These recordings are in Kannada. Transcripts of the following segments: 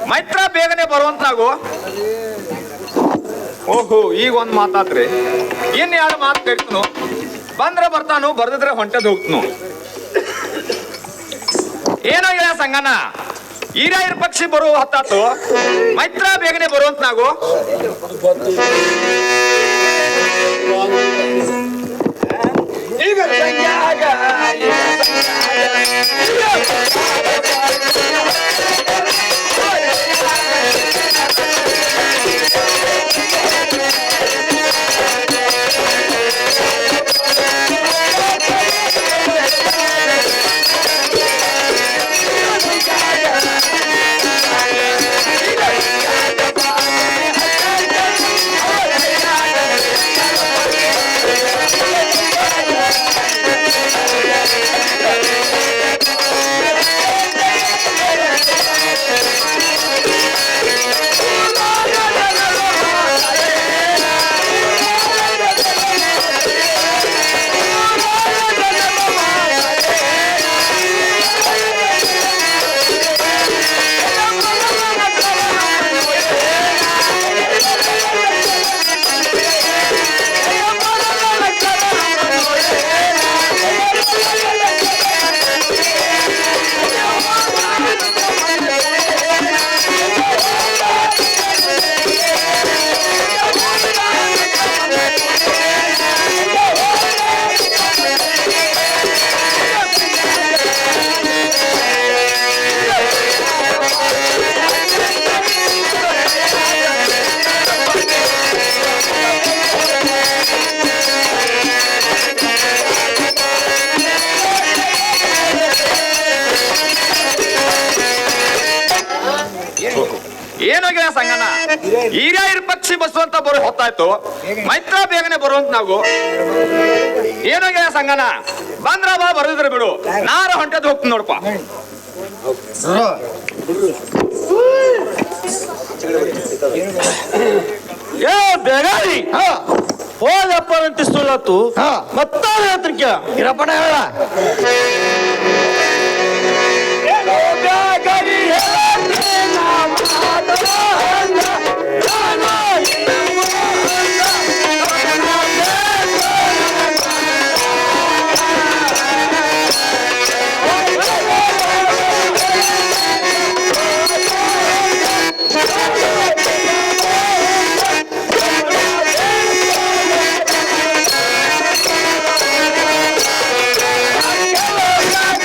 ಮೈತ್ರ ಬೇಗನೆ ಬರುವಂತಾಗು. ಓಹೋ, ಈಗ ಒಂದ್ ಮಾತಾತ್ರಿ, ಇನ್ ಎರಡು ಮಾತು ಕರಿತನು. ಬಂದ್ರೆ ಬರ್ತಾನು, ಬರ್ದಿದ್ರೆ ಹೊಂಟದ್ ಹೋಗ್ತನು. ಏನೋ ಇಲ್ಲ ಸಂಗನ, ಹಿರಿಯರ ಪಕ್ಷಿ ಬರುವ ಹೊತ್ತಾತು. ಮೈತ್ರ ಬೇಗನೆ ಬರುವಂತ ನಾವು. ಈಗ ಏನೋಗಿಲ್ಲ ಸಂಗನ, ಹಿರಿಯರ ಪಕ್ಷಿ ಬಸುವಂತ ಬರೋ ಹೊತ್ತಾಯ್ತು. ಮೈತ್ರ ಬೇಗನೆ ಬರುವಂತ ನಾವು. ಏನೋಗಿಲ್ಲ ಸಂಗನ, ಬಂದ್ರ ಬಾ, ಬರದಿದ್ರೆ ಬಿಡು. ನಾರ ಹೊಂಟದ್ ಹೋಗ್ತೀನಿ ನೋಡಪ್ಪ. ಏ ಬೇಗಾರಿ ಹೋದಪ್ಪ ಅಂತಿಸ್ತುಲತ್ತು ಮತ್ತ ಹೇಳ್ತಿರ್ಕ ಇರಪ್ಪಣ ಹೇಳ Yeah.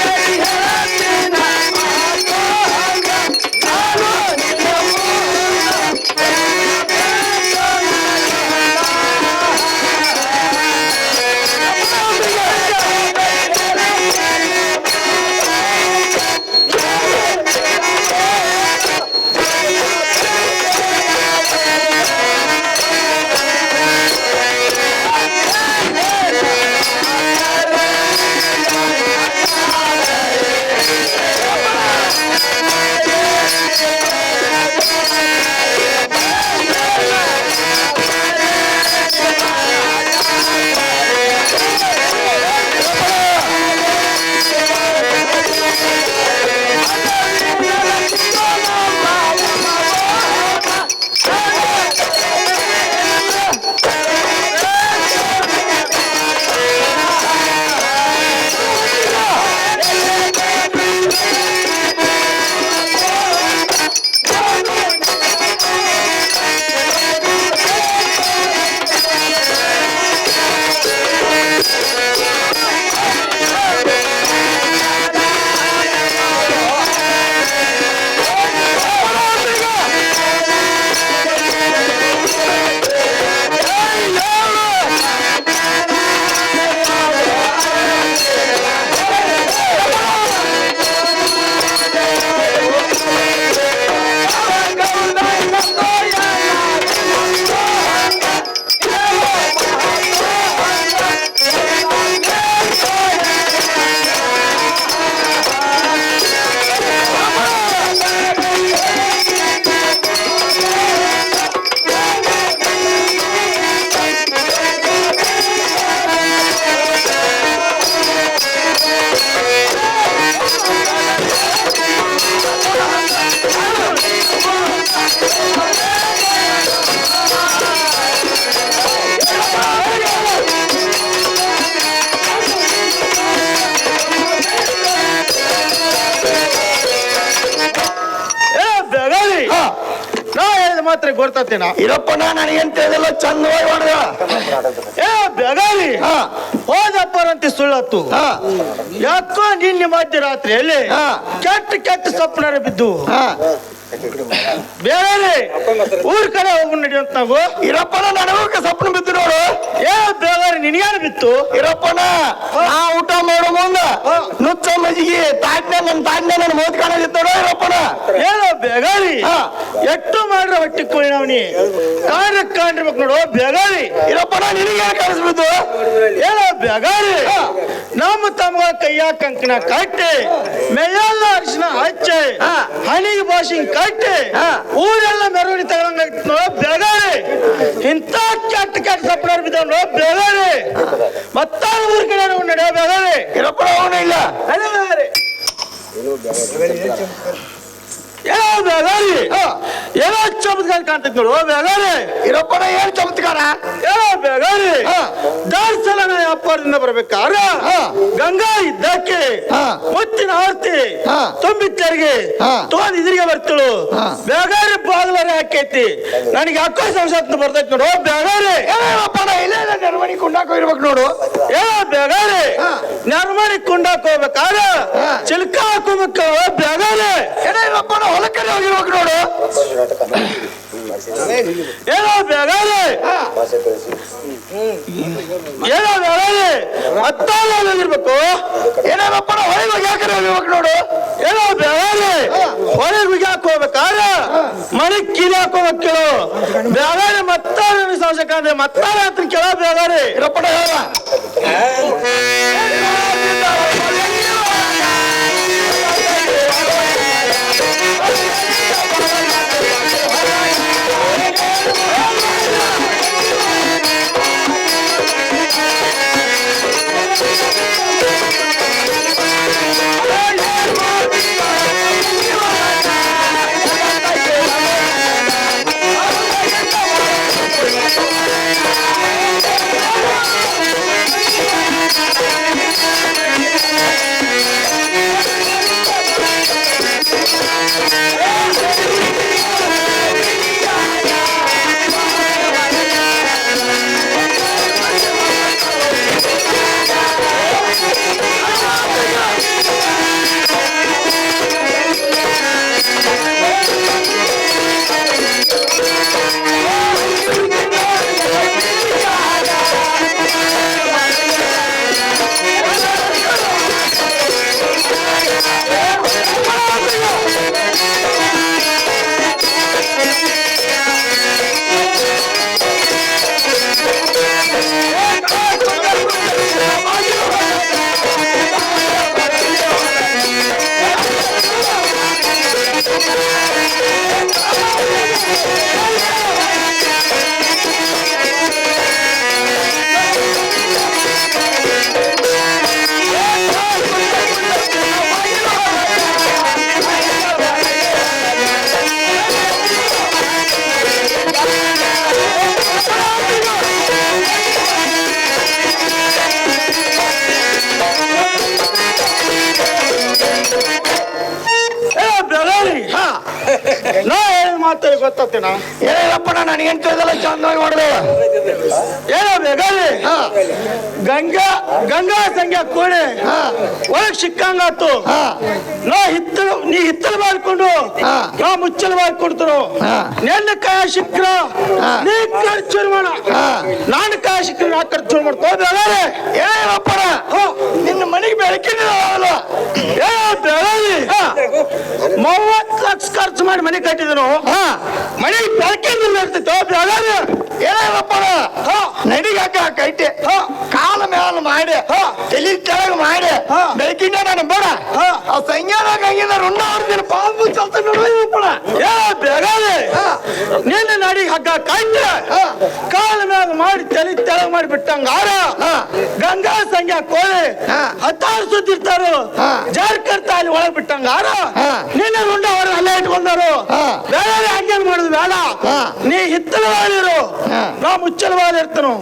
ಮಾತ್ರ ಗೊತ್ತೇನ ಇರಪ್ಪನ ನನಗೇನ್ ತಿಳಿದಿಲ್ಲ ಚಂದವಾಗಿ ಹೊಡೆದ ಏ ಬೆಗಾಲಿ ಹೋದಪ್ಪರಂತೆ ಸುಳ್ಳತ್ತು ಯಾಕೋ ನಿನ್ನೆ ಮಧ್ಯರಾತ್ರಿಯಲ್ಲಿ ಕೆಟ್ಟ ಸ್ವಪ್ನ ಬಿದ್ದು ಬೇರೆ ಊರ್ ಕಡೆ ಹೋಗಿ ನಡಿಯಂತ ನಾವು ಇರಪ್ಪನ ನನಗೂ ಸ್ವಪ್ನ ಬಿದ್ದು ನೋಡು ಏ ಬೇಗಾರಿ ನಿನ್ಗ್ಯಾರು ಬಿತ್ತು ಇರಪ್ಪನ ನಾ ಊಟ ಮಾಡೋ ಮುಂದ ನುಚ್ಚ ಮಜ್ಜಿಗೆ ನನ್ನ ಮೋದ್ ಕಾಣದಿತ್ತೋಡು ಇರಪ್ಪನ ಏನೋ ಬೇಗಾರಿ ಎಟ್ಟು ಮಾಡ್ರ ಹೊಟ್ಟಿ ಕೋಣಿ ಕಾಣ್ರ ಕಾಣಿರ್ಬೇಕು ನೋಡು ಬೇಗಾರಿ ಇರಪ್ಪನ ನಿನಗೆ ಕಾಣಿಸ್ಬಿದ್ದು ಏನೋ ಬೇಗಾರಿ ನಮ್ಮ ತಮ್ಮ ಕೈಯ ಕಂಕಣ ಕಟ್ಟಿ ಮೇಯಲ್ಲ ಅರಿಶಿನ ಹಚ್ಚಿ ಹಣಿಗೆ ಭಾಷಿಂಗ್ ಕಟ್ಟಿ ಊರೆಲ್ಲ ಮೆರವಣಿಗೆ ತಗೊಂಡಾಗಿತ್ತು ನೋಡು ಬೇಗಾರಿ ಇಂಥ ಕೆಟ್ಟ ಸಪ್ನ ಬಿದ್ದಾವ ನೋಡು ಬೇಗಾರಿ ಮತ್ತ ಊರ್ ಕಡೆ ನಡೆಯೋ ಬೇಗಾರಿ ಇರಪ್ಪನ ಅವನು ಇಲ್ಲ ಏನೋ ಬೇಗಾರಿ ಏನೋ ಚಮತ್ಕಾರ ಕಾಣ್ತೈತಿ ನೋಡು ಬೇಗಾರಿ ಇರಪ್ಪನ ಏನ್ ಚಮತ್ಕಾರ ಏನೋ ಬೇಗಾರಿ ದಾರ್ಸಲ ವ್ಯಾಪಾರದಿಂದ ಬರ್ಬೇಕಾದ್ರ ಗಂಗಾ ಇದ್ದಕ್ಕೆ ಮುತ್ತಿನ ಆರ್ತಿ ತುಂಬಿತ್ತರಿಗೆ ತೋದ್ ಇದ್ರಿಗೆ ಬರ್ತಳು ಬೇಗಾರಿ ಬಾಗ್ಲಾರೆ ಹಾಕೈತಿ ನನಗೆ ಅಕ್ಕ ಸಂಸತ್ ಬರ್ತೈತಿ ನೋಡು ಬೇಗಾರಿ ಏನಪ್ಪನ ಇಲ್ಲ ನೆರವಣಿ ಕುಂಡಾಕ ಇರ್ಬೇಕು ನೋಡು ಏನೋ ಬೇಗಾರಿ ನೆರಮಣಿ ಕುಂಡಾಕ್ ಹೋಗ್ಬೇಕಾದ್ರ ಚಿಲ್ಕ ಹಾಕೋಬೇಕು ಬೇಗಾರಿ ಏನಪ್ಪನ ಹೊಲಕ್ಕರೆ ಹೋಗಿರ್ಬೇಕು ನೋಡು ಏನೋ ಬೇಗಾರಿ ಏನೋ ಬೇಗಾರಿ ಮತ್ತಾಗಿರ್ಬೇಕು ಏನಪ್ಪನ ಹೊಳೆಗೆ ಯಾಕರೆ ಹೋಗಿರ್ಬೇಕು ನೋಡು ಏನೋ ಬೇಗಾರಿ ಹೊಳೆಗೆ ಹೋಗ್ಬೇಕಾದ್ರೆ ಮನೆ ಕೀಲಿ ಹಾಕೋಬೇಕು ಬೇಗಾರಿ ಮತ್ತ ಸಂಸಕ ಅಂದ್ರೆ ಮತ್ತ ಹತ್ರ ಕೇಳ ಬೇಗಾರಿ ಇರಪ್ಪನ ಹೇಳ ನಾ ಏನ್ ಮಾತಾಡಿ ಗೊತ್ತೇನ ಏನಪ್ಪನ ನನಗೇನ್ ತಿಳಿದಲ್ಲ ಚಂದವಾಗಿ ಹೊಡೆದ ಏನೋ ಬೇಗಾರಿ ಗಂಗಾ ಸಂಖ್ಯಾ ಕೋಣೆ ಒಳಗ್ ಸಿಕ್ಕಂಗಾತು ನೀ ಹಿತ್ತಲು ಮಾಡ್ಕೊಂಡು ನಾ ಮುಚ್ಚಲು ಮಾಡ್ಕೊಡ್ತರು ನೆನ್ನ ಕಾಯ ಸಿಕ್ಕ್ರ ನೀ ಖರ್ಚು ಮಾಡ ನಾನು ಕಾಯ ಸಿಕ್ಕ್ರ ನಾ ಖರ್ಚು ಮಾಡ್ತೋ ಬೇಗಾರಿ ಏನಪ್ಪನ ನಿನ್ನ ಮನೆಗೆ ಬೆಳಕಿನ ಏನೋ ಬೇಗಾರಿ 30 ಲಕ್ಷ ಖರ್ಚು ಮಾಡಿ ಮನೆ ಕಟ್ಟಿದನು ಮನೆಗೆ ಬೆಳಕಿನ ಇರ್ತೈತೋ ಬೇಗಾರಿ ಏನಪ್ಪನ ನಡಿಗಾಕ ಕೈಟೆ ಕಾಲ ಮೇಲ ಮಾಡಿ ತಲೆ ಕೆಳಗೆ ಮಾಡಿ ಬೆಳಕಿನ ನಾನು ಬೇಡ ಆ ಸಂಜ್ಞಾನಾಗ ಹಂಗಿದ ರುಂಡ ಹೊಡ್ತೀನಿ ಪಾಲ್ಪು ಚಲ್ತ ನೋಡಪ್ಪಣ ಬೇಗಾರಿ ನಿನ್ನ ನಡಿಗೆ ಹಗ್ಗ ಕೈಟೆ ಕಾಲ ಮ್ಯಾಗ ಮಾಡಿ ತಲೆ ತೆಳಗ್ ಮಾಡಿ ಬಿಟ್ಟಂಗಾರ ಗಂಗಾ ಸಂಖ್ಯಾ ಕೋಳಿ 16 ಸುತ್ತಿರ್ತಾರು ಜಾರ್ಕರ್ತ ಅಲ್ಲಿ ಒಳಗ್ ಬಿಟ್ಟಂಗಾರ ನಿನ್ನ ರುಂಡ ಹೊರ ಅಲ್ಲೇ ಇಟ್ಕೊಂಡರು ಬೇರೆ ಹಂಗೇನ್ ಮಾಡುದು ಬೇಡ ನೀ ಹಿತ್ತಲ ಮಾಡಿರು ನಾ ಮುಚ್ಚಲ ಇರ್ತನು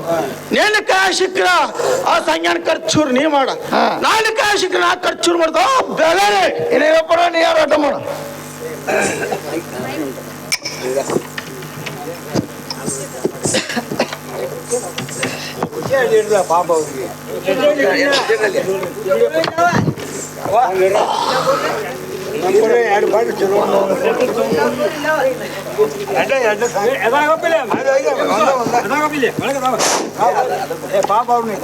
ನಿನ್ನ ಕಾಯ ಸಿಕ್ಕ್ರ ಆ ಸಂಜ್ಞಾನ ಖರ್ಚೂರು ನೀ ಮಾಡ ನಾನು ಕಾಯ ಸಿಕ್ಕ್ರ ನಾ ಖರ್ಚೂರು ಮಾಡ್ದ ಬೇರೆ ಏನಪ್ಪನ ನೀ ಯಾರು ಆಟ ಮಾಡ ಪಾಪ ಅವ್ರಿಗೆ ಎರಡು ಬಾರಿ ಚಲೋ ಪಾಪ ಅವ್ರನ್ನ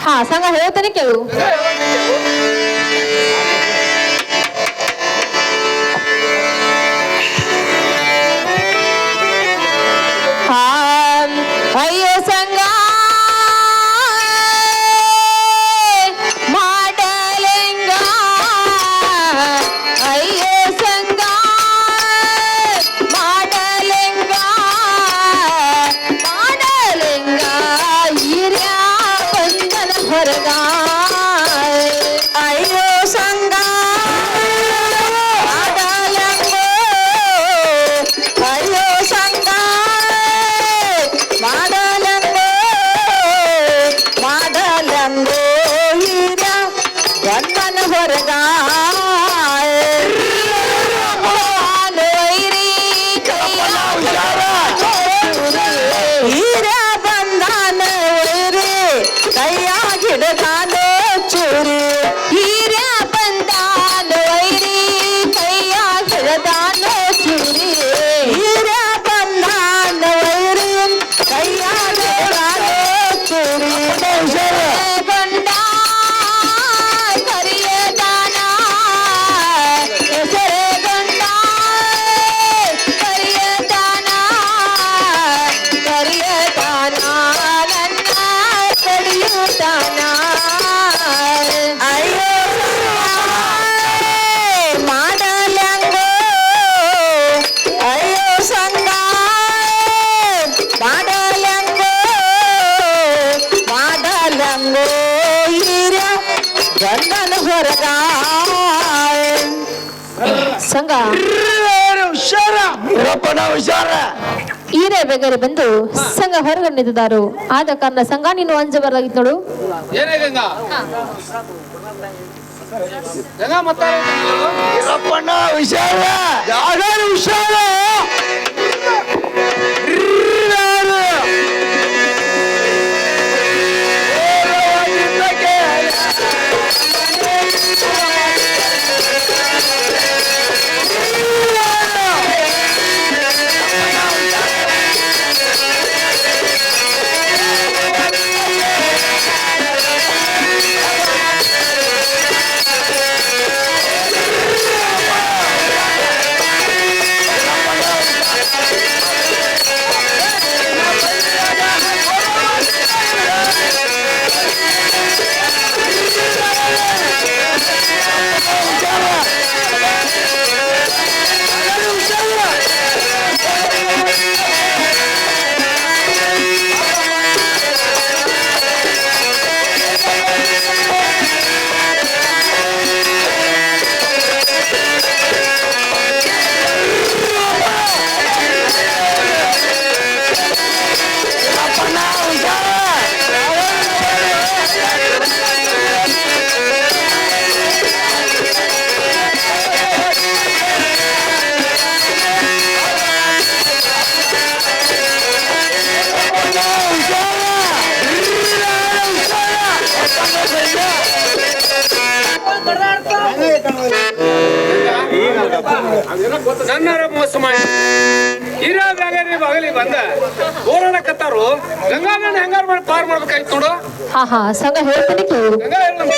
ಹಾ ಸಂಘ ಹೇಳ್ತಾನೆ ಕೇಳು. ಅಯ್ಯೋ ಸಂಘ ಮಾಡಲೆಂಗ, ಅಯ್ಯೋ ಸಂಘ ಮಾಡಲೆಂಗ, ಮಾಡಲೆಂಗ ಹಿರಿಯ ಬಂದನ ಹೊರಗ, ಅಯ್ಯೋ ಸಂಘ ಮಾಡಲೆಂಗ, ಅಯ್ಯೋ ಸಂಘ ಮಾಡಲೆಂಗೋ, ಮಾಡಲೆಂಗೋ ಹಿರಿಯ ಗಂಡನ ಹೊರಗ, ಹಿರಿಯ ಬಂದಾನ ಕೈಯಾಗಿಡದಾನೋ ಚೂರಿ, ಹಿರಿಯ ಬಂದಾನ ವೈರಿ ಕೈಯಾಗಿಡದಾನೋ ಚೂರಿ, ಹಿರಿಯ ಬಂದಾನ ವೈರಿ ಕೈಯಾಗಿಡದಾನೋ ಚೂರಿ, ಗಂಡ ಕರಿಯದಾನ ಹೆಸರೇ ಗಂಡ ಕರಿಯದಾನ, ಕರಿಯದಾನ ನನ್ನ ಕಡಿಯುತ್ತಾನ, ಅಯ್ಯೋ ಮಾಡಲೆಂಗೋ, ಅಯ್ಯೋ ಸಂಘ ಮಾಡಲೆಂಗೋ, ಮಾಡಲೆಂಗೋ ಹಿರಿಯ ಗಂಡನ ಹೊರಗ, ಸಂಘ ಹುಷಾರ ಇರಪ್ಪನ ಹುಷಾರ. ಈರೇ ಬೇಗರೆ ಬಂದು ಸಂಘ ಹೊರಗಡೆ ನಿಂತಿದ್ದಾರು. ಆದ ಕಾರಣ ಸಂಘ ನೀನು ಅಂಜಬಾರ್ದಾಗಿತ್ತು ನೋಡು. ಏನೇ ಗಂಗಾ ಗಂಗಾ ಮತ್ತ ಇರಪ್ಪನ ಹುಷಾರ, ಯಾರು ಹುಷಾರ. ನನ್ನರ ಮೋಸ ಮಾಡಿ ಹಿರಿಯಾದಾಗ ನೀವು ಆಗಲಿ ಬಂದ ಓಡಾಡಕತ್ತಾರು ಗಂಗಾನ ಹೆಂಗಾರ ಮಾಡಿ ಪಾರ್ ಮಾಡ್ಬೇಕಾಯ್ತು ನೋಡು. ಹಾ ಹಾ ಸಂಘ ಹೇಳ್ತಾನೆ ಕೇಳು. ಗಂಗಾ ಸಂಘ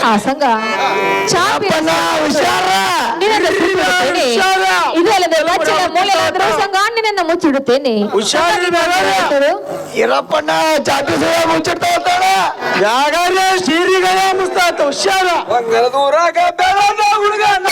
ಆ ಸಂಘ ಚಾಪಿ ಹುಷಾರ ನಿನ್ನನ್ನು ಸುತ್ತಿಡುತ್ತೇನೆ. ಇದು ಅಲ್ಲದೆ ಬಚ್ಚಲ ಮೂಲೆಯಾದರೂ ಸಂಘ ನಿನ್ನನ್ನು ಮುಚ್ಚಿಡುತ್ತೇನೆ. ಇರಪ್ಪಣ್ಣ ಚಾಪಿ ಮುಚ್ಚಿಡ್ತಾವ ಯಾಗಾದ್ರೆ ಸೀರಿಗಳ ಮುಸ್ತಾತ ಹುಷಾರ. ದೂರಾಗ ಬೆಳದ ಹುಡುಗನ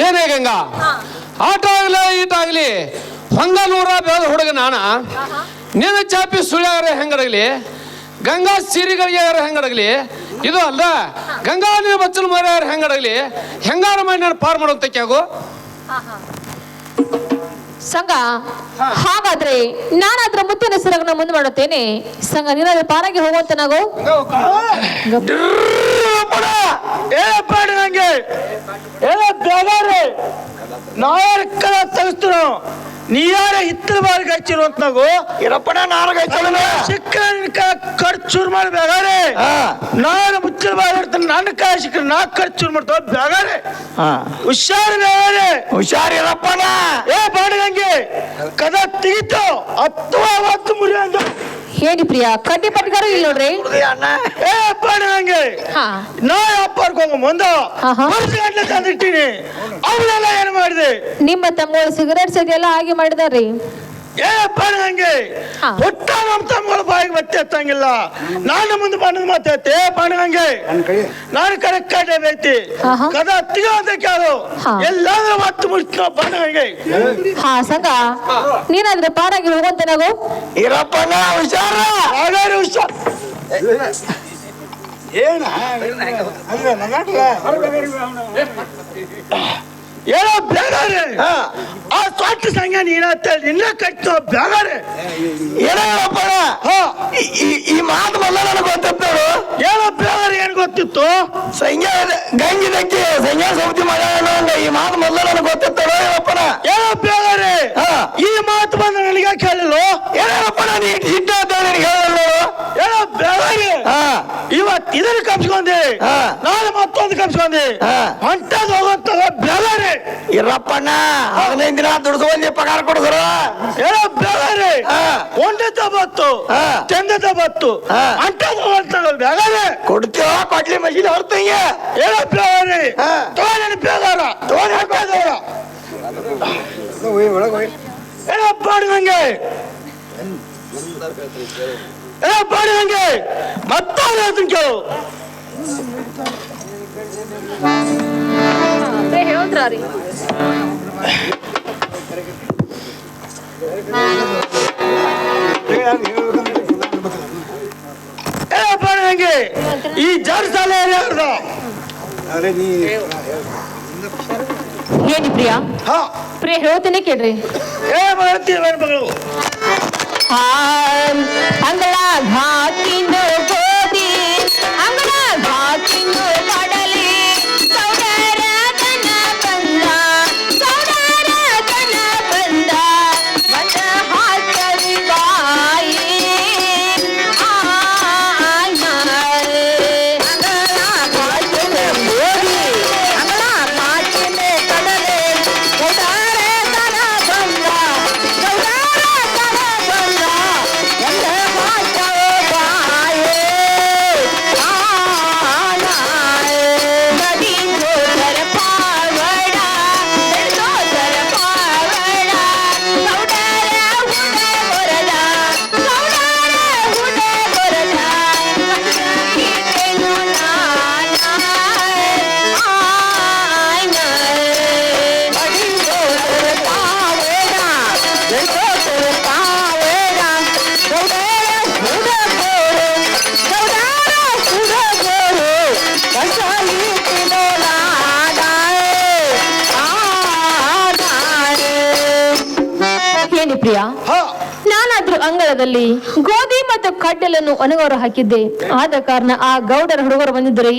ಏನೇ ಗಂಗಾ, ಆಟ ಆಗ್ಲಿ ಈಟಾಗ್ಲಿ ಹೊಂಗ ನೂರ ಬೆಳೆದ ಹುಡುಗ ನಾನ ನಿನ್ನ ಚಾಪಿ ಸುಳ್ಯಾರ ಹೆಂಗಡಗ್ಲಿ, ಗಂಗಾ ಸೀರಿಗಳಿಗೆ ಹೆಂಗಡಗ್ಲಿ, ಇದು ಅಲ್ಲ ಗಂಗಾ ನೀರು ಬಚ್ಚಲು ಮರ್ಯಾರ ಹೆಂಗಡಗ್ಲಿ, ಹೆಂಗಾರ ಮಾಡಿ ನಾನು ಪಾರ್ ಮಾಡೋಂತ ಕ್ಯಾಗು ಸಂಘ. ಹಾಗಾದ್ರೆ ನಾನಾದ್ರ ಮುತ್ತಿನ ಸರಗನ್ನ ಮುಂದೆ ಮಾಡುತ್ತೇನೆ. ಸಂಘ ನೀನಾದ್ರೆ ಪಾರಾಗಿ ಹೋಗುವಂತ ನಾವು ನಂಗೆ ಬೇಗಾರೆ ನಾರ ಕಲ ತೆಗಿಸ್ತು ನೀ ಯಾರ ಹಿತ್ತಲ ಬಾರಿಗೆ ಹಚ್ಚಿರುವಂತ ನಾವು ಇರಪ್ಪಣ್ಣ ನಾಲ್ಕು ಸಿಕ್ಕ ಖರ್ಚೂರ್ ಮಾಡಿ ಬೇಗಾರೆ ನಾನು ಮುಚ್ಚಲ ಬಾರಿ ಇರ್ತಾನೆ. ನನ್ನ ಕಾಯ ಸಿಕ್ಕ ನಾ ಖರ್ಚೂರ್ ಮಾಡ್ತಾವ ಬೇಗಾರೆ ಹುಷಾರು ಬೇಗಾರೆ ಹುಷಾರಿರಪ್ಪಣ್ಣ. ಬಾಡಿಗಂಗೆ ಕದ ತೆಗಿತು 10 ಮುರಿ ಅಂದ ಹೇಳಿ ಪ್ರಿಯಾ, ಕಡ್ಡಿ ಪಟ್ಗಾರ ಇಲ್ಲ ನೋಡ್ರಿ. ಅಣ್ಣ ಬಾಡಿಗಂಗೆ ಹಾ ನಾ ಅಪ್ಪರ್ಗೆ ಹೋಗ ಮುಂದೆ ಗಂಟೆ ತಂದಿಟ್ಟಿನಿ. ಅವಳೆಲ್ಲ ಏನು ಮಾಡಿದೆ? ನಿಮ್ಮ ತಮ್ಮಗಳು ಸಿಗರೇಟ್ ಸದಿಯೆಲ್ಲ ಹಾಗೆ ಮಾಡಿದಾರ್ರಿ. ಬಾಡಿಗಂಗೆ ಒಟ್ಟ ನಮ್ಮ ತಮ್ಮಗಳ ಬಾಯಿಗೆ ಮತ್ತೆ ಎತ್ತಂಗಿಲ್ಲ. ನಾನು ಮುಂದೆ ಬಣ್ಣದ ಮಾತೈತೆ ಬಾಡಿಗಂಗೆ ನಾನು ಕರೆಕ್ಟ್ ಕಾಟೆ ಬೇಯ್ತಿ ಕದ ತಿಗೋದ ಕ್ಯಾರು ಎಲ್ಲಾದ್ರೂ ಮತ್ತೆ ಮುಡ್ತ ಬಾಡಿಗಂಗೆ. ಹಾ ಸಂಘ ನೀನಾದ್ರೆ ಪಾರಾಗಿ ಹೋಗುವಂತ ನಾವು ಇರಪ್ಪಣ್ಣ ಹುಷಾರ. ಹಾಗಾದ್ರೆ ಹುಷಾರ್ ಏನೋ ಬೇಗಾರೆ ಆ ಸ್ವಾರ್ಥ ಸಂಘ ನೀನತ್ತ ನಿನ್ನ ಕಟ್ಟು ಬೇಗಾರೆ ಏನಪ್ಪಣ್ಣ ಈ ಮಾತು ಮೊದಲ ನನಗೆ ಗೊತ್ತಿತ್ತವರು. ಏನೋ ಬೇಗಾರೆ ಏನ್ ಗೊತ್ತಿತ್ತು? ಸಂಜೆ ಗಂಗಿದಕ್ಕೆ ಸಂಜೆ ಸೌತಿ ಮಾಡ್ಯಾನ ಈ ಮಾತು ಮೊದಲ ನನಗೆ ಗೊತ್ತಿತ್ತವರು. ಏನಪ್ಪಣ್ಣ ಏನೋ ಬೇಗಾರೆ ಈ ಮಾತು ಬಂದ ನನಗೆ ಕೇಳಿಲ್ಲ. ಏನಪ್ಪಣ್ಣ ನೀ ಇಟ್ಟ ನಿನಗೆ ಹೇಳಿಲ್ಲ. ಏನೋ ಬೇಗಾರೆ ಇವತ್ತು ಇದನ್ನು ಕಪ್ಸ್ಕೊಂಡೆ ನಾಳೆ ಮತ್ತೊಂದು ಕಪ್ಸ್ಕೊಂಡೆ ಹೊಂಟದ ಹೋಗುತ್ತ ಬೇಗಾರೆ. ಇರಪ್ಪಣ್ಣ 15 ದಿನ ದುಡ್ದು ಪಗಾರ ಕೊಡಿದ್ರು. ಏನೋ ಬೇಗಾರೆ ಒಂದದ ಬತ್ತು ಚಂದದ ಬತ್ತು ಅಂಟದ ಹೋಗ್ತಾಗ ಬೇಗಾರೆ ಕೊಡ್ತೀವ ಕೊಡ್ಲಿ ಮಷೀನ್ ಹೊರ್ತಂಗೆ. ಏನೋ ಬೇಗಾರೆ ತೋನ ಬೇಗಾರ ತೋನ ಬೇಗಾರ ಏನೋ ಬಾಡಿಗಂಗೆ ಬಾಡಿಗಂಗೆ ಮತ್ತಾದ್ರೆ ಅದನ್ನ ಕೇಳು. ಹೇಳಿದ್ರಿ ಬಾಡಿಗಂಗೆ ಈ ಜರ್ ಸಾಲ ಯಾರ್ದು? ಹೇಳಿ ಪ್ರಿಯಾ. ಹಾ ಪ್ರಿಯ ಹೇಳ್ತೇನೆ ಕೇಳ್ರಿ. ಹೇಳ್ತೀವಿ ಮಗಳು. ಅಂಗಳ ಘಾಟಿಂದು ಗೋಧಿ, ಅಂಗಳ ಘಾಟಿಂದು ಕಡಲೆ, ಸೌದರ ತನ ಬಂದ, ಸೌದರ ತನ ಬಂದ, ಬಂದ ಹಾಕವಿ ಬಾಯಿ ಅಂಗಳ ಘಾಟಿಂದು ಗೋಧಿ, ಅಂಗಳ ಘಾಟಿಂದು ಕಡಲೆ, ಸೌದರ ತನ ಬಂದ, ಸೌದರ ತನ ಬಂದ, ಬಂದ ಹಾಕವಿ ಬಾಯಿ ನದಿ ಗೋಚರ ಪಾವಡ, ಗೋಚರ ಪಾವಡ, ಸೌದರ ಹುಡೆ ಬರದ, ಸೌದರ ಹುಡೆ ಬರದ, ಕಣ್ಣು ನದಿ ಗೋಚರ ಪಾವಡ, ಗೋಚರ ಪಾವಡ, ಸೌದರ ಹುಡೆ ಗೋರು, ಸೌದರ ಹುಡೆ ಗೋರು, ಕಸಾಲಿ ಹೇಳಿ ಪ್ರಿಯಾ. ಹಾ ನಾನಾದ್ರೂ ಅಂಗಳದಲ್ಲಿ ಗೋಧಿ ಮತ್ತು ಕಡ್ಡಲನ್ನು ಒಣಗೋರು ಹಾಕಿದ್ದೆ. ಆದ ಕಾರಣ ಆ ಗೌಡರ ಹುಡುಗರು ಬಂದಿದ್ರಿ.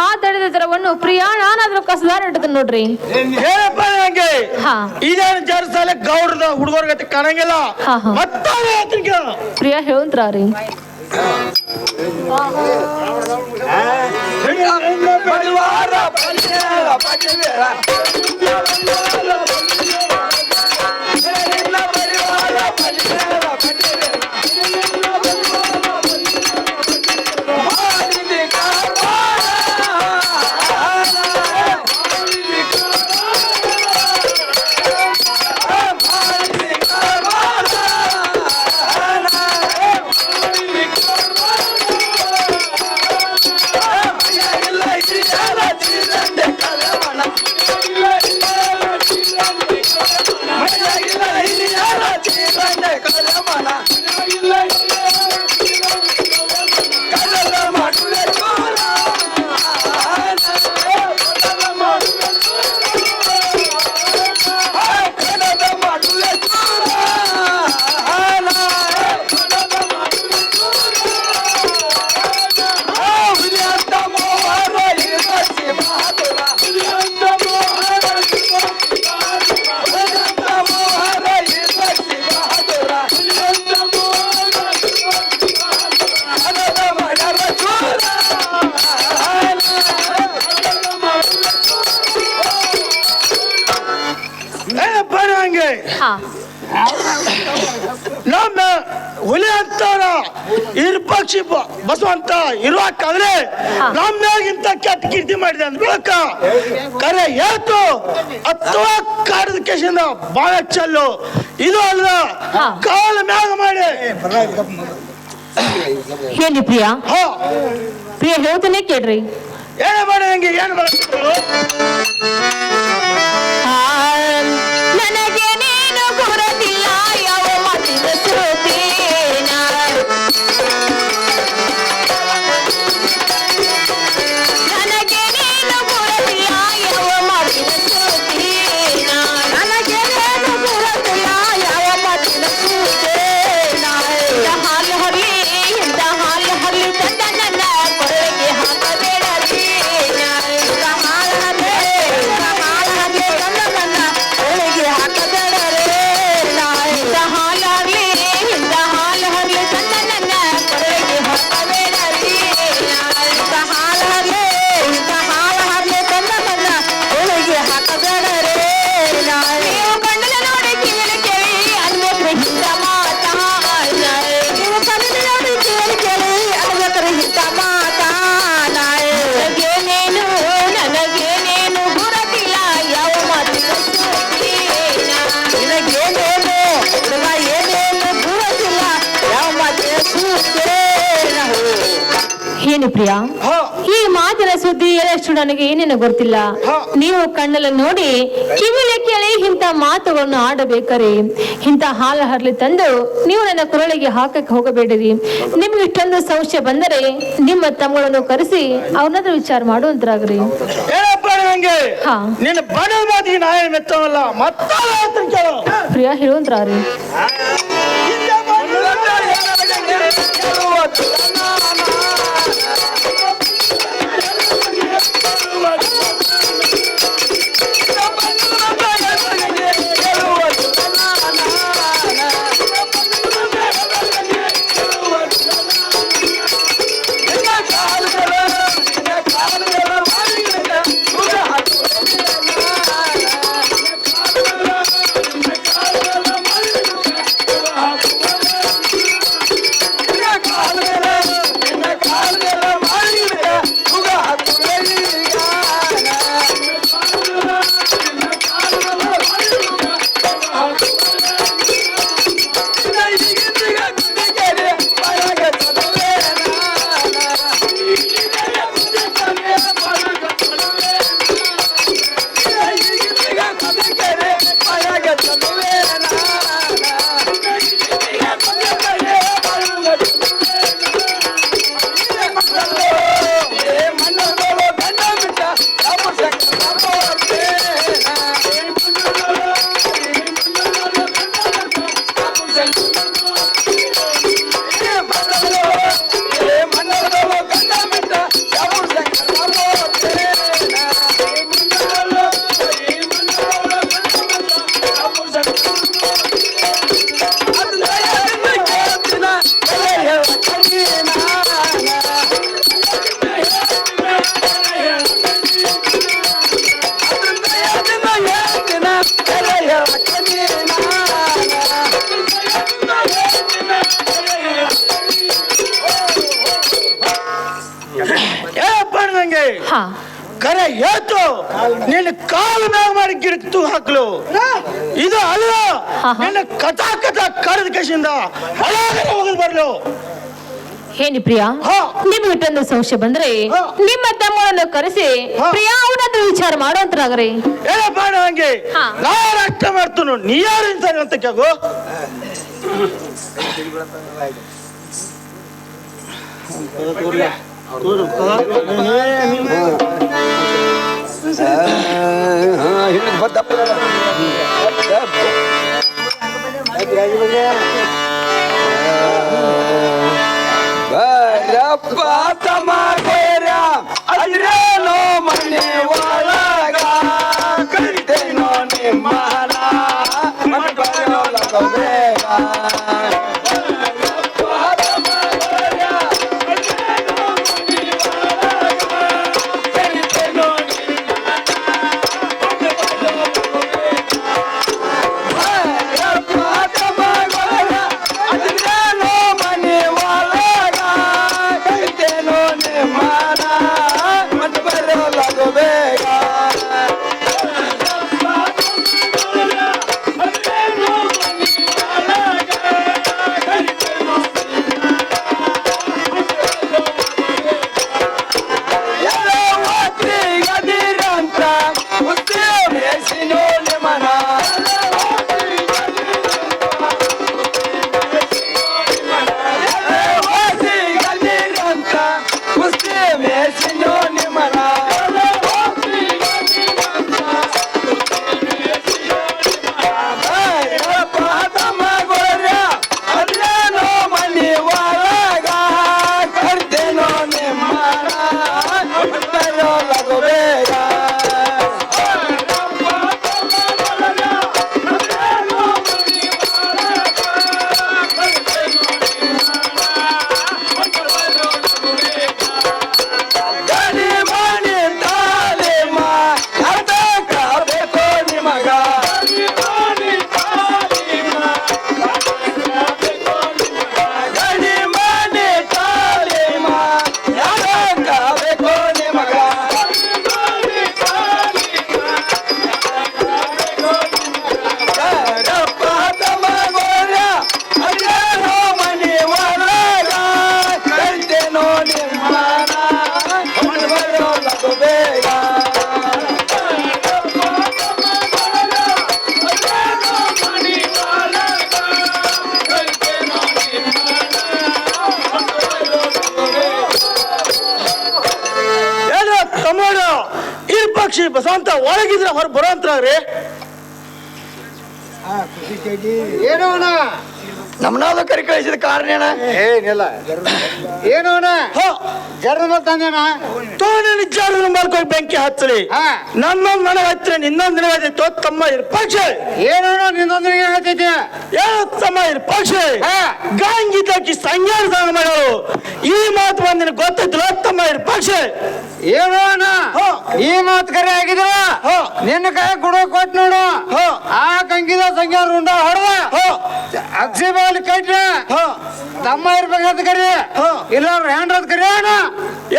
ಆ ತಡೆದ ದರವನ್ನು ಪ್ರಿಯಾ ನಾನಾದ್ರೂ ಕಸದಾರ ಇಟ್ಟದ ನೋಡ್ರಿ. ಹೇಳಪ್ಪ ನಂಗೆ ಹಾ ಇದೇನು ಜರ್ಸಾಲೆ ಗೌಡ್ರದ ಹುಡುಗರ ಗತಿ ಕಾಣಂಗಿಲ್ಲ. ಹಾ, ಹಾ. ಮತ್ತಾವೆ ಹೇಳ್ತೀನಿ ಕೇಳು. ಪ್ರಿಯಾ ಹೇಳಂತ್ರಿ. ಪರಿವಾರ ಪರಿವಾರ ಪರಿವಾರ ಏನಪ್ಪ ನಂಗೆ ಹಾ ನಮ್ಮ ಹುಲಿ ಅಂತಾರ ಇರ್ಪಕ್ಷಿ ಬಸವಂತ ಇರುವಾಕಾದ್ರೆ ನಮ್ಯಾಗಿಂತ ಕೆಟ್ಟ ಕೀರ್ತಿ ಮಾಡಿದೆ ಅಂದ್ಬೇಕ ಕರೆ ಏತು ಅಥವಾ ಕಾಡದ ಕೇಶಿಂದ ಬಾಳ ಚೆಲ್ಲು ಇದು ಅಲ್ಲ ಕಾಲ ಮ್ಯಾಗ ಮಾಡಿ ಹೇಳಿ ಪ್ರಿಯಾ. ಹಾ ಪ್ರಿಯ ಹೇಳ್ತೇನೆ ಕೇಳ್ರಿ. ಏನ ಮಾಡಿ ನಂಗೆ ಏನು ಬರ್ತದೆ ನನಗೆ ನೀನು ಗುರುತಿಲ್ಲ ಯಾವ ಮಾತಿನ ಸೋತೇನ, ನನಗೆ ನೀನು ಗುರುತಿಲ್ಲ ಯಾವ ಮಾತಿನ ಸೋತೇನ, ನನಗೆ ನೀನು ಗುರುತಿಲ್ಲ ಯಾವ ಮಾತಿನ ಸೋತೇನ. ಇಂಥ ಹಾಲು ಹರ್ಲಿ, ಇಂಥ ಹಾಲು ಹರ್ಲಿ ತಂದ ನನ್ನ ಕೊರಳಿಗೆ ಹಾಕಬೇಡರಿ. ಇಂಥ ಹಾಲು ಹರ್ಲಿ, ಇಂಥ ಹಾಲು ಹರ್ಲಿ ತಂದ ನನ್ನ ಕೊರಳಿಗೆ ಹಾಕಬೇಡರಿ. ಇಂಥ ಹಾಲು ಹರ್ಲಿ, ಇಂಥ ಹಾಲು ಹರ್ಲಿ ತಂದ ನನ್ನ ಕೊರಳಿಗೆ ಹಾಕಬೇಡರಿ. ಇಂಥ ಹಾಲು ಹರ್ಲಿ, ಇಂಥ ಹಾಲು ಹರ್ಲಿ ತಂದ ನನ್ನ ಕೊರಳಿಗೆ ಹಾಕಬೇಡರಿ. ನೀವು ಕಣ್ಣನ ನೋಡಿ ಕಿವಿಯಲ್ಲಿ ಕೇಳಿ ಅನ್ಬೇಕ್ರಿ ಇಂಥ ಮಾತಾ, ನೀವು ಕಣ್ಣನ ನೋಡಿ ಕಿವಿಯಲ್ಲಿ ಕೇಳಿ ಅನ್ಬೇಕ್ರಿ ಇಂಥ ಮಾತಾ. ನನಗೆ ನೀನು ಗುರುತಿಲ್ಲ ಯಾವ ಮಾತಿನ ಸೋತೇನ, ನಿನಗೇನೇನು ಹುಡುಗ ಏನೇನು ಗುರುತಿಲ್ಲ ಯಾವ ಮಾತಿನ ಸೋತೇನ. ಏನು ಪ್ರಿಯಾ, ಹಾ ಈ ಮಾತಿನ ಸುದ್ದಿ ಎಷ್ಟು ನನಗೆ ಏನೇನು ಗೊತ್ತಿಲ್ಲ. ನೀವು ಕಣ್ಣಲ್ಲಿ ನೋಡಿ ಕಿವಿಲಿ ಕೇಳಿ ಇಂಥ ಮಾತುಗಳನ್ನು ಆಡಬೇಕಾರೆ ಇಂಥ ಹಾಲು ಹರ್ಲಿ ತಂದು ನೀವು ನನ್ನ ಕೊರಳಿಗೆ ಹಾಕಕ್ಕೆ ಹೋಗಬೇಡಿರಿ. ನಿಮ್ಗೆ ಇಷ್ಟೊಂದು ಸಂಶಯ ಬಂದರೆ ನಿಮ್ಮ ತಮ್ಮಗಳನ್ನು ಕರೆಸಿ ಅವನಾದ್ರೂ ವಿಚಾರ ಮಾಡುವಂತರಾಗ್ರಿ. ಏನಪ್ಪ ನಂಗೆ ಹಾ. ನಿನ್ನ ಬಡವ ಮಾತಿಗೆ ನಾ ಏನು ಮೆತ್ತವಲ್ಲ ಮತ್ತಾಳ ಹೇಳ್ತೀನಿ ಕೇಳು. ಪ್ರಿಯಾ ಹೇಳುವಂತ್ರಿ ನಂಗೆ ಹಾ ಕರೆ ಹೇಳ್ತು ನಿನ್ನ ಕಾಲು ಮ್ಯಾಗ ಮಾಡಿ ಗಿಡಕ್ಕೆ ಹಾಕ್ಲು ಇದು ಅಲ್ಲ ನಿನ್ನ ಕಥಾ ಕರೆದ ಕಸಿಂದ ಒಳಗಡೆ ಹೋಗಲ್ ಬರ್ಲು. ಹೇಳಿ ಪ್ರಿಯಾ ಹಾ. ನಿಮ್ಗೆ ಇಟ್ಟೊಂದು ಸಂಶಯ ಬಂದ್ರೆ ಹಾ. ನಿಮ್ಮ ತಮ್ಮನನ್ನು ಕರೆಸಿ ಹಾ. ಪ್ರಿಯಾ ಅವನಾದ್ರೂ ವಿಚಾರ ಮಾಡುವಂತರಾಗ್ರಿ. ಏನಪ್ಪ ನಂಗೆ ಹಾ. ನಾನು ಅಷ್ಟ ಮಾಡ್ತನು ನೀ ಯಾರು ಸರಿ ಅಂತ ಕೇಗು. ಅದ್ರೇನೋ ಮನೆ ಒಳಗ ಕರಿತೇನೋ ನಿಮ್ಮನ ಮನೆ ಬರೋಲಗ ಬೇಗ ಬಸವಂತ ಒಳಗಿದ್ರೆ ಹೊರ ಬರೋಂತ್ರಿ. ಏನು ಅಣ್ಣ ನಮ್ಮನಾದ ಕರಿ ಕಳಿಸಿದ ಕಾರಣ ಏನ? ಏನಿಲ್ಲ. ಏನು ಅಣ್ಣ ಜರ್ದ ತಂದೇನ ತೋನ ಜರ್ದ ಮಾಡ್ಕೊಂಡು ಬೆಂಕಿ ಹಚ್ಚಲಿ. ನನ್ನೊಂದು ನನಗೆ ಹತ್ತಿರ ನಿನ್ನೊಂದು ನನಗೆ ತಮ್ಮ ಇರ್ಪಕ್ಷ. ಏನು ನಿನ್ನೊಂದು ಹೇಳ್ತೈತಿ? ಏನು ತಮ್ಮ ಇರ್ಪಕ್ಷ ಗಾಂಗಿದ್ದಕ್ಕೆ ಸಂಜ್ಞಾನ ಸಂಗ ಮಾಡೋರು. ಈ ಮಾತು ಬಂದು ನಿನಗೆ ಗೊತ್ತೈತಿಲ್ಲ ತಮ್ಮ ಇರ್ಪಕ್ಷ. ಏನು ಅಣ್ಣ ಈ ಮಾತು ಕರೆ ಆಗಿದ್ರ ನಿನ್ನ ಕೈ ಗುಡ ಕೊಟ್ಟು ನೋಡು. ಆ ಕಂಗಿದ ಸಂಖ್ಯಾ ರುಂಡ ಹೊಡೆದ ಅಕ್ಷಿ ಬಾಲಿ ಕಟ್ರೆ ತಮ್ಮ ಇರ್ಬೇಕಂತ ಕರಿ ಇಲ್ಲ ಹ್ಯಾಂಡ್ರದ್ ಕರಿ ಅಣ್ಣ.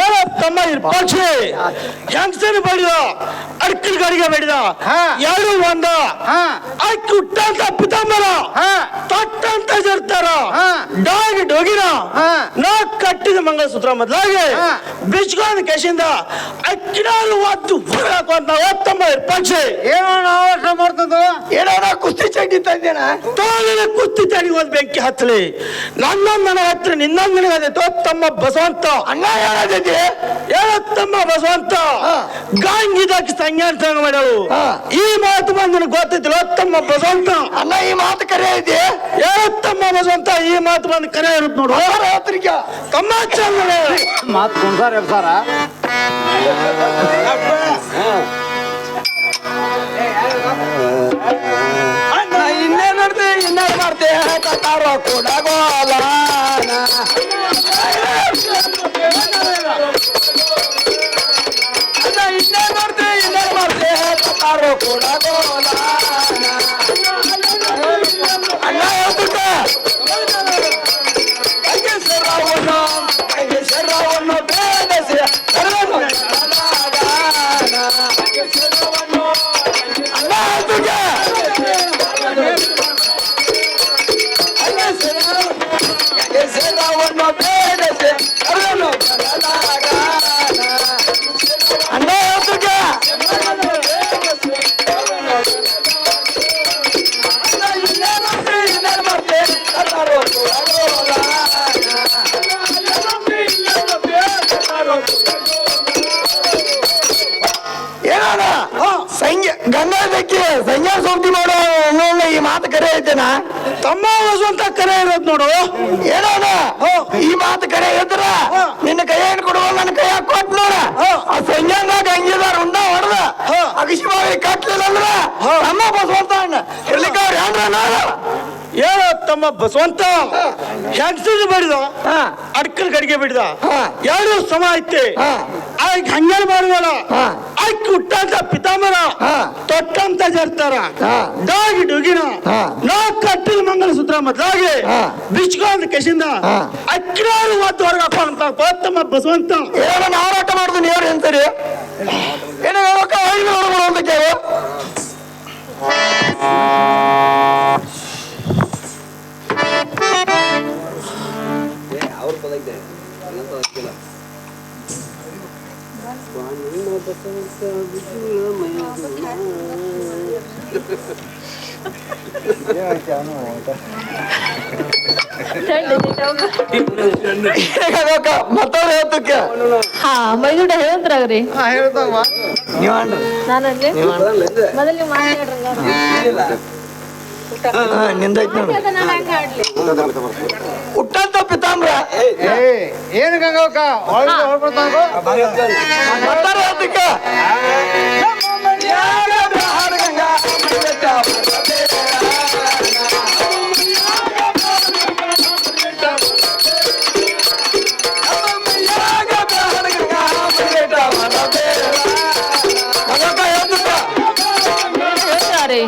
ಏನೋ ತಮ್ಮ ಇರ್ಪಕ್ಷ ಹೆಂಗಸರು ಬಡಿದ ಅಡ್ಕಲ್ ಗಾಡಿಗೆ ಬಡಿದ ಎರಡು ಒಂದ ಅಕ್ಕಿ ಹುಟ್ಟಂತ ಪಿತಾಂಬರ ತೊಟ್ಟಂತ ಜರ್ತಾರ ಡಾಗಿ ಡೋಗಿನ ನಾ ಕಟ್ಟಿದ ಮಂಗಲಸೂತ್ರ ಮೊದಲಾಗಿ ಬಿಚ್ಕೊಂಡ್ ಕೆಶಿಂದ ಅಕ್ಕಿನಾರು ಒದ್ದು ಹಾಕುವಂತ ತಮ್ಮ ಇರ್ಪಕ್ಷ. ಏನೋ ನಾವು ಮಾಡ್ತದ ಏನೋ ಕುಸ್ತಿ ಚಡ್ಡಿ ತಂದೇನ ತೋಲಿನ ಕುಸ್ತಿ ಚಡಿ ಹೋದ್ ಬೆಂಕಿ ಹತ್ತಲಿ. ನನ್ನೊಂದು ನನಗೆ ಹತ್ತಿರ ನಿನ್ನೊಂದು ನನಗೆ ಅದೇ ತಮ್ಮ ಬಸವಂತ ಅಣ್ಣ ಹೇಳತೈತಿ. ಹೇಳ ತಮ್ಮ ಬಸವಂತ ಗಾಂಗಿದಾಕಿ ಸಂಜ್ಞಾನ ಸಂಗ ಮಾಡೋಳು. ಈ ಮಾತು ಬಂದು ನನಗೆ ಗೊತ್ತೈತಿಲ್ಲ ತಮ್ಮ ಬಸವಂತ. ಅಣ್ಣ ಈ ಮಾತು ಕರೆ ಐತಿ. ಹೇಳ ತಮ್ಮ ಬಸವಂತ ಈ ಮಾತು ಬಂದು ಕರೆ ಇರುತ್ತೆ ನೋಡು. ತಮ್ಮ ಚಂದ ಮಾತು ಕುಂಸಾರ ಎಬ್ಸಾರ ಇನ್ನೇ ನೋಡ್ತೆ ಇನ್ನೇ ಮಾಡ್ತೆ ತಾರೋ ಕೂಡ ಗೋಲಾನ ಇನ್ನೇ ನೋಡ್ತೆ ಇನ್ನೇ ಮಾಡ್ತೆ ತಾರೋ ಕೂಡ ಗೋಲಾನ ಅಣ್ಣ ಹೇಳ್ಬಿಟ್ಟ ಶರವನ್ನು ಬೇಡಸಿ ಏನೋಣ ಗಂಗಾಧಕ್ಕೆ ಸಂಜ್ಞಾ ಸೋಂತಿ ಮಾಡೋ ಈ ಮಾತು ಕರೆ ಐತೆನ ತಮ್ಮ ಬಸವಂತ ಕರೆ ಇರೋದು ನೋಡು. ಏನೋಣ ಈ ಮಾತು ಕರೆ ಇದ್ರ ನಿನ್ನ ಕೈಯನ್ನು ಕೊಡುವ ನನ್ನ ಕೈಯಾಗ ಕೊಟ್ಟು ನೋಡ. ಆ ಸಂಜ್ಞಾನ ಗಂಗಿದಾರ ಉಂಡ ಹೊಡೆದ ಅಗಿಶಿಮಾವಿ ಕಟ್ಲಿಲ್ಲ ಅಂದ್ರ ತಮ್ಮ ಬಸವಂತ ಅಣ್ಣ ಇರ್ಲಿಕ್ಕೆ ಅವ್ರು ಏನ್ರ ನಾಳೆ ಹೇಳ ತಮ್ಮ ಬಸವಂತ ಹೆಂಗಸಿಗೆ ಬಿಡಿದ ಅಡ್ಕಲ್ ಗಡಿಗೆ ಬಿಡಿದ ಎರಡು ಸಮ ಐತೆ. ಆಗ ಹಂಗೇನ್ ಮಾಡುವಲ್ಲ ಅಕ್ಕಿ ಹುಟ್ಟಂತ ಪಿತಾಂಬರ ತೊಟ್ಟಂತ ಜರ್ತಾರ ಡಾಗಿ ಡುಗಿನ ನಾ ಕಟ್ಟಿದ ಮಂಗಲಸೂತ್ರ ಮೊದಲಾಗಿ ಬಿಚ್ಕೊಂಡ್ ಕೆಶಿಂದ ಅಕ್ಕಿನಾರು ಒತ್ತು ಹೊರಗೆ ಹಾಕೋಂತ ತಮ್ಮ ಬಸವಂತ. ಏನೋ ಹೋರಾಟ ಮಾಡುದು ನೀವ್ರು ಎಂತರಿ ಏನೋ ಹೇಳೋಕ ಅಂತ ಕೇಳು. ಮತ್ತವ್ರು ಹೇಳ್ತಕ್ಕೆ ಹಾ ಮೈದುಡ ಹೇಳಂತ್ರಾಗ್ರಿ ನಾನಲ್ಲಿ ಮೊದಲು ನೀವು ಮಾತಾಡ್ರಂಗ ನಿಂದೈತಿ ಹುಟ್ಟಂತ ಪಿತಾಂಬ್ರ ಏನು ಗಂಗಕ್ಕ ಹೇಳ್ತಕ್ಕೆ ಹೇಳ್ತಾರೆ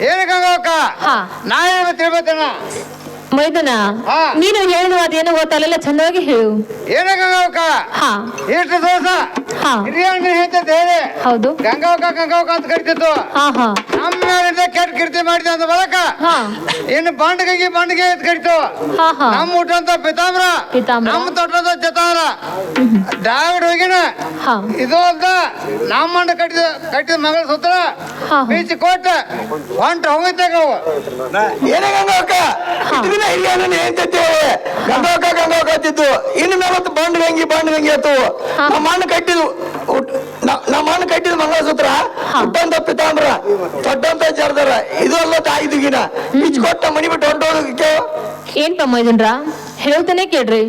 ಏನು ಗಂಗಾವಕ್ಕ ಹಾ ನಾ ಏನು ತಿಳ್ಬೇಕಣ್ಣ ಮೈದನ ಹಾ. ನೀನು ಹೇಳಿದ ಅದೇನೋ ಗೊತ್ತಲ್ಲ ಚಂದವಾಗಿ ಹೇಳು. ಏನ ಗಂಗಾವಕ್ಕ ಹಾ ಎಷ್ಟು ದಿವಸ ಹಾ ಹಿರಿಯಣ್ಣ ಹೇಳ್ತೈತೆ ಹೇಳಿ ಹೌದು. ಗಂಗಾವಕ್ಕ ಅಂತ ಕರಿತಿತ್ತು. ಹಾ ಹಾ ನಮ್ಮ ಮೇಲಿಂದ ಕೆಟ್ಟ ಕೀರ್ತಿ ಮಾಡಿದ ಅಂದ ಬಳಕ ಹಾ ಇನ್ನು ಬಂಡಿಗೆ ಅಂತ ಕರಿತು. ಹಾ ಹಾ ನಮ್ಮ ಊಟ ಅಂತ ಪಿತಾಮ್ರ, ಪಿತಾಂಬರ. ನಮ್ಮ ತೊಟ್ಟದ ಜತಾರ ಡ್ರಾವಿಡ್ ಹೋಗಿನ ಹಾ ಇದು ಅಲ್ದ ನಮ್ಮ ಮಂಡ ಕಟ್ಟಿದ ಮಗಳ ಸುತ್ತ ಹಾ ಬೀಚ್ ಕೊಟ್ಟ ಹೊಂಟ್ರ ಹೋಗಿದ್ದಾಗ ಏನೇ ಗಂಗಾವಕ್ಕ ಹಿರಿಯಣ್ಣ ಹೇಳ್ತೈತೆ ಗಂಗಾವಕ್ಕ ಅಂತಿದ್ದು. ಇನ್ನು ನಾವತ್ತು ಬಂಡ್ ಗಂಗಿ ಆತು. ನಮ್ಮ ಅಣ್ಣ ಕಟ್ಟಿದ ಮಂಗಳಸೂತ್ರ ಹುಟ್ಟಂತ ಪಿತಾಂಬ್ರ ದೊಡ್ಡಂತ ಜರ್ದಾರ ಇದು ಅಲ್ಲ ತಾಯಿದುಗಿನ ಬೀಚ್ ಕೊಟ್ಟ ಮನಿ ಬಿಟ್ಟು ಹೊಂಟೋದಕ್ಕೆ ಏನ್ ಮೈದನ್ರ ಹೇಳ್ತಾನೆ ಕೇಳ್ರಿ.